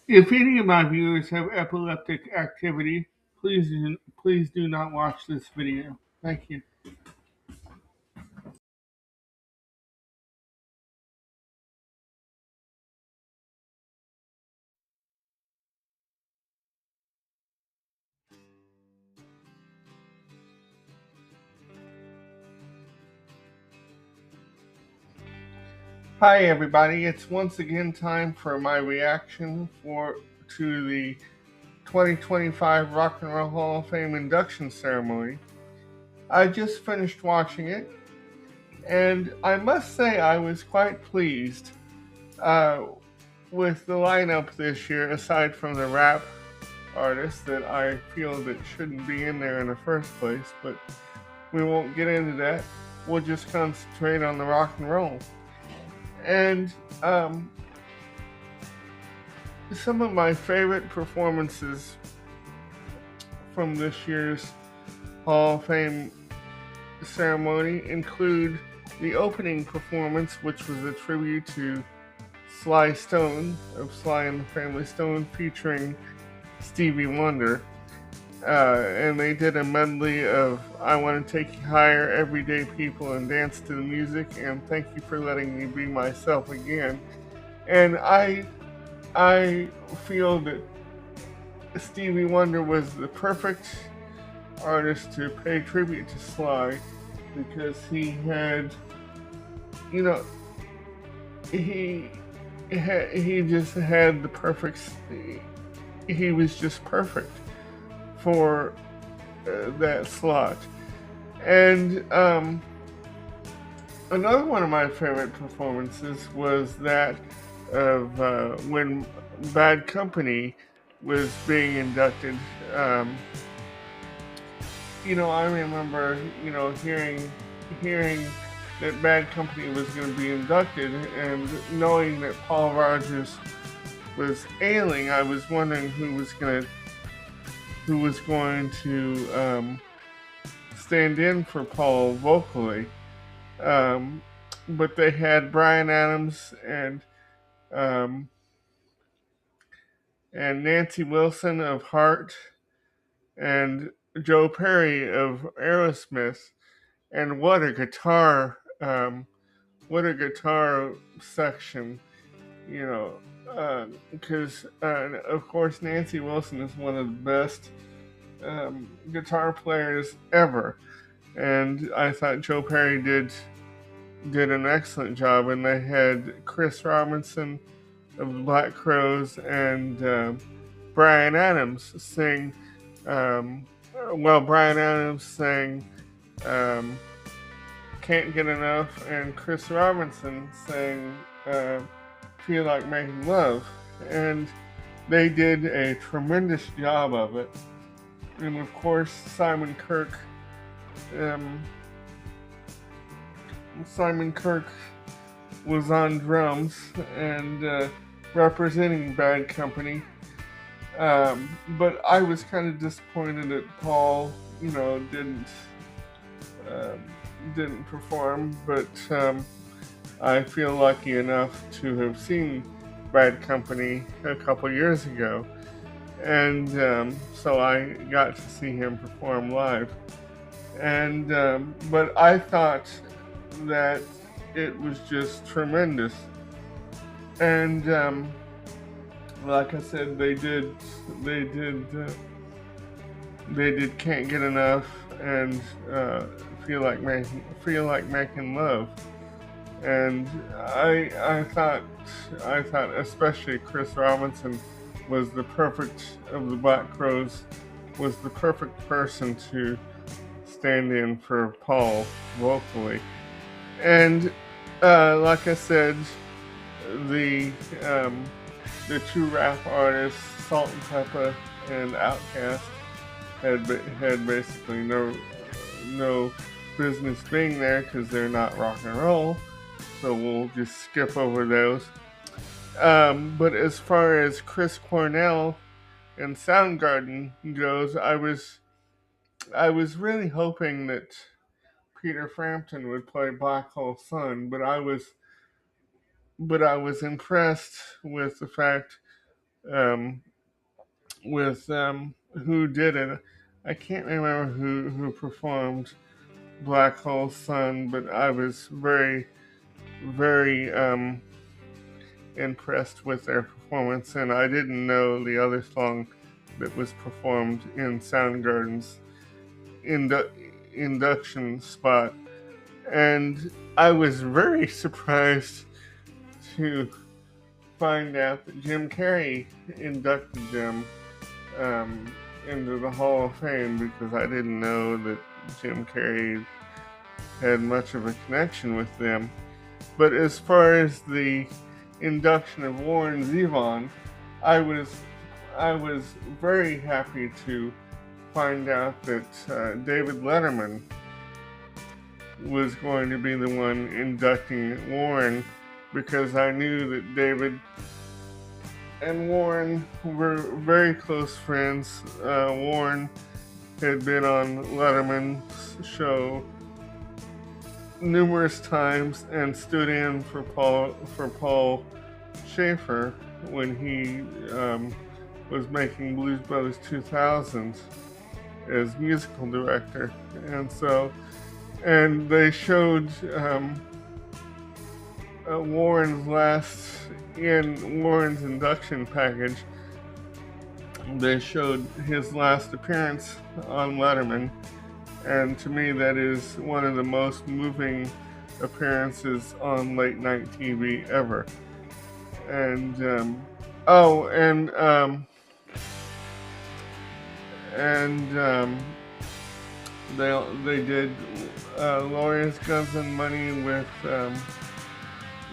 If any of my viewers have epileptic activity, please do not watch this video. Thank you. Hi everybody, it's once again time for my reaction to the 2025 Rock and Roll Hall of Fame induction ceremony. I just finished watching it, and I must say I was quite pleased uh, with the lineup this year, aside from the rap artists that I feel that shouldn't be in there in the first place, but we won't get into that. We'll just concentrate on the rock and roll. And some of my favorite performances from this year's Hall of Fame ceremony include the opening performance, which was a tribute to Sly Stone of Sly and the Family Stone, featuring Stevie Wonder. And they did a medley of I Want to Take You Higher, Everyday People, and Dance to the Music, and Thank You for Letting Me Be Myself Again. And I feel that Stevie Wonder was the perfect artist to pay tribute to Sly, because he had, you know, he just had the perfect. He was just perfect for that slot. And another one of my favorite performances was that of when Bad Company was being inducted. I remember, hearing that Bad Company was going to be inducted, and knowing that Paul Rogers was ailing, I was wondering who was going to stand in for Paul vocally. But they had Bryan Adams um, and Nancy Wilson of Heart, and Joe Perry of Aerosmith. And what a guitar! What a guitar section! Because of course Nancy Wilson is one of the best guitar players ever, and I thought Joe Perry did an excellent job. And they had Chris Robinson of the Black Crowes and Bryan Adams sing. Bryan Adams sang "Can't Get Enough," and Chris Robinson sang "Feel Like Making Love," and they did a tremendous job of it. And of course, um, Simon Kirk was on drums and representing Bad Company. But I was kind of disappointed that Paul, um, didn't perform. But I feel lucky enough to have seen Bad Company a couple years ago, and so I got to see him perform live. And but I thought that it was just tremendous. And like I said, they did "Can't Get Enough" and feel like making love. And I thought especially Chris Robinson was the perfect of the Black Crowes, was the perfect person to stand in for Paul vocally. And like I said, the um, the two rap artists, Salt and Pepper and Outkast, had basically no business being there because they're not rock and roll. So we'll just skip over those. But as far as Chris Cornell and Soundgarden goes, I was really hoping that Peter Frampton would play Black Hole Sun, but I was impressed with the fact um, with who did it. I can't remember who performed Black Hole Sun, but I was very impressed with their performance, and I didn't know the other song that was performed in Soundgarden's induction spot, and I was very surprised to find out that Jim Carrey inducted them into the Hall of Fame, because I didn't know that Jim Carrey had much of a connection with them. But as far as the induction of Warren Zevon, I was very happy to find out that David Letterman was going to be the one inducting Warren, because I knew that David and Warren were very close friends. Warren had been on Letterman's show numerous times and stood in for Paul Schaefer when he was making Blues Brothers 2000 as musical director, and they showed Warren's induction package. They showed his last appearance on Letterman, and to me that is one of the most moving appearances on late night TV ever. And they did Glorious Guns and Money with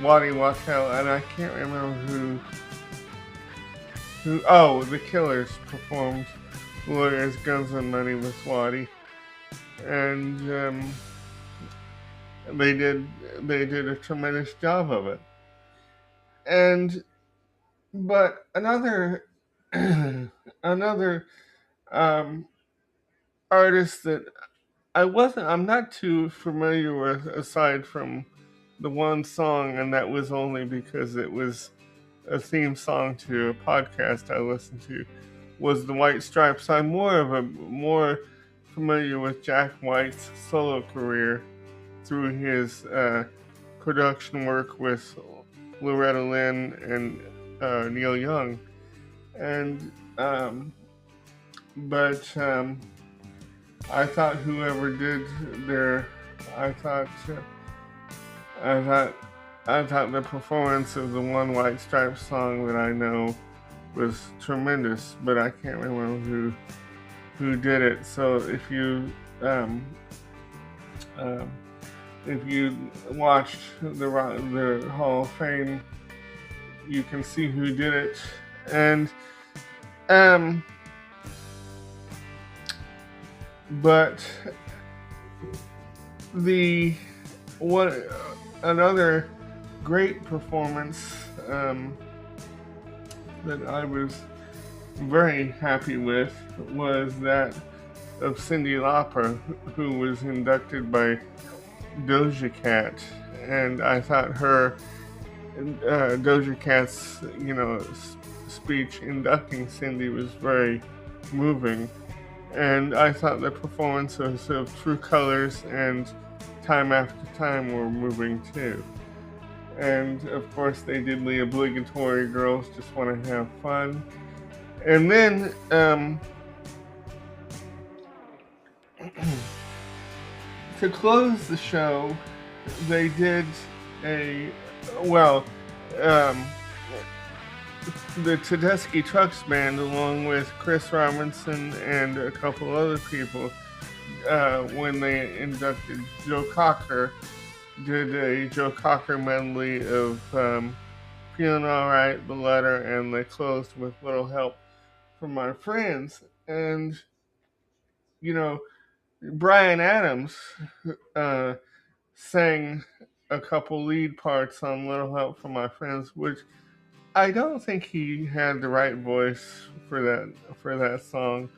Waddy Wachtel, and I can't remember who. The Killers performed Glorious Guns and Money with Waddy, and they did a tremendous job of it. But another artist that I'm not too familiar with, aside from the one song, and that was only because it was a theme song to a podcast I listened to, was the White Stripes. I'm more familiar with Jack White's solo career through his production work with Loretta Lynn and Neil Young, and I thought whoever did I thought the performance of the one White Stripes song that I know was tremendous, but I can't remember who did it. So if you watched the Hall of Fame, you can see who did it, and but another great performance that I was very happy with was that of Cyndi Lauper, who was inducted by Doja Cat, and I thought her Doja Cat's speech inducting Cyndi was very moving, and I thought the performances of True Colors and Time After Time were moving too. And of course they did the obligatory Girls Just Want to Have Fun. And then to close the show, they did the Tedeschi Trucks Band, along with Chris Robinson and a couple other people, when they inducted Joe Cocker, did a Joe Cocker medley of Feeling Alright, The Letter, and they closed with Little Help from My Friends. And, Bryan Adams sang a couple lead parts on Little Help from My Friends, which I don't think he had the right voice for that song.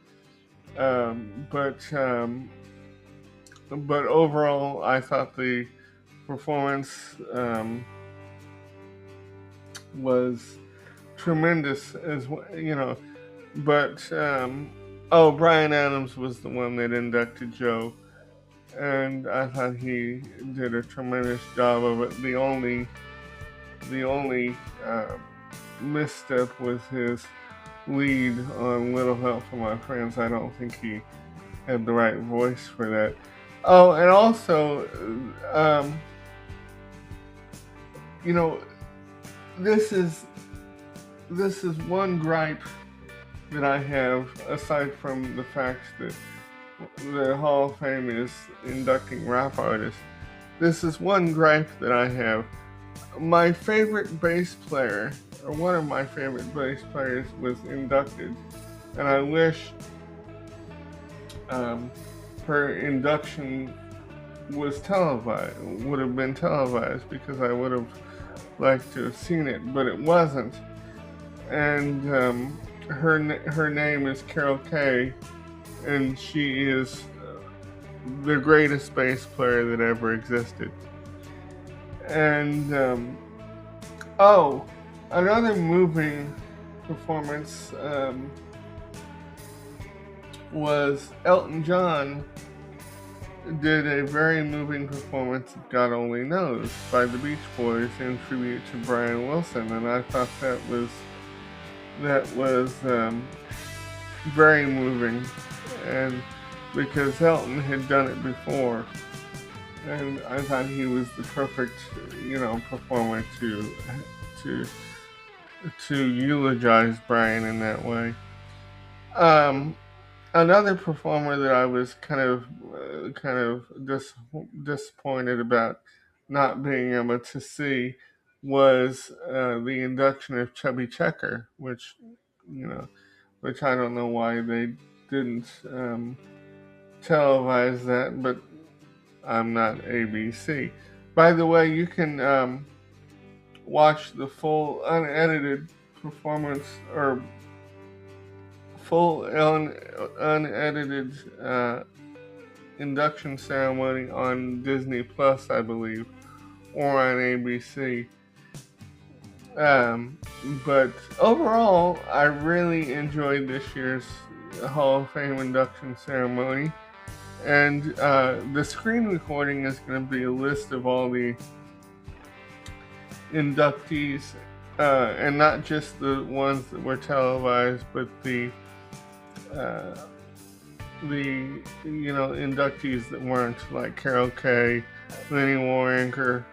But overall, I thought the performance was tremendous as well. But Bryan Adams was the one that inducted Joe, and I thought he did a tremendous job of it. The only misstep was his lead on Little Help from My Friends. I don't think he had the right voice for that. Oh, and also, you know, this is one gripe that I have, aside from the fact that the Hall of Fame is inducting rap artists. This is one gripe that I have. My favorite bass player, or one of my favorite bass players, was inducted, and I wish her induction would have been televised, because I would have liked to have seen it, but it wasn't. And her name is Carol Kay, and she is the greatest bass player that ever existed. And another moving performance was Elton John did a very moving performance of God Only Knows by the Beach Boys in tribute to Brian Wilson, and I thought that was very moving, and because Elton had done it before, and I thought he was the perfect, performer to eulogize Brian in that way. Another performer that I was kind of disappointed about not being able to see was the induction of Chubby Checker, which I don't know why they didn't televise that, but I'm not ABC. By the way, you can watch the full unedited performance, or full unedited induction ceremony on Disney Plus, I believe, or on ABC. But overall, I really enjoyed this year's Hall of Fame induction ceremony. And the screen recording is going to be a list of all the inductees, and not just the ones that were televised, but the inductees that weren't, like Carol Kay, Lenny Waronker,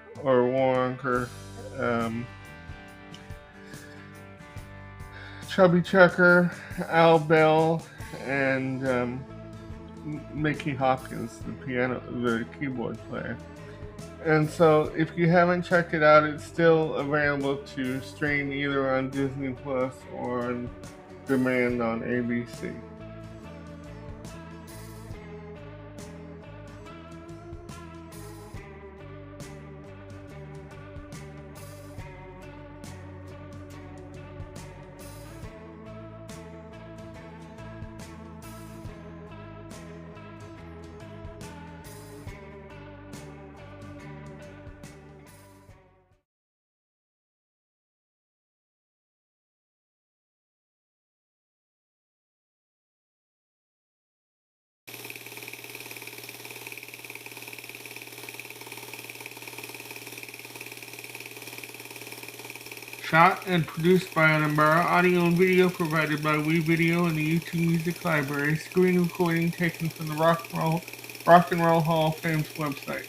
Chubby Checker, Al Bell, and Mickey Hopkins, the keyboard player. And so, if you haven't checked it out, it's still available to stream either on Disney Plus or on demand on ABC. Shot and produced by Edinburgh. Audio and video provided by WeVideo and the YouTube Music Library. Screen recording taken from the Rock and Roll Hall of Fame's website.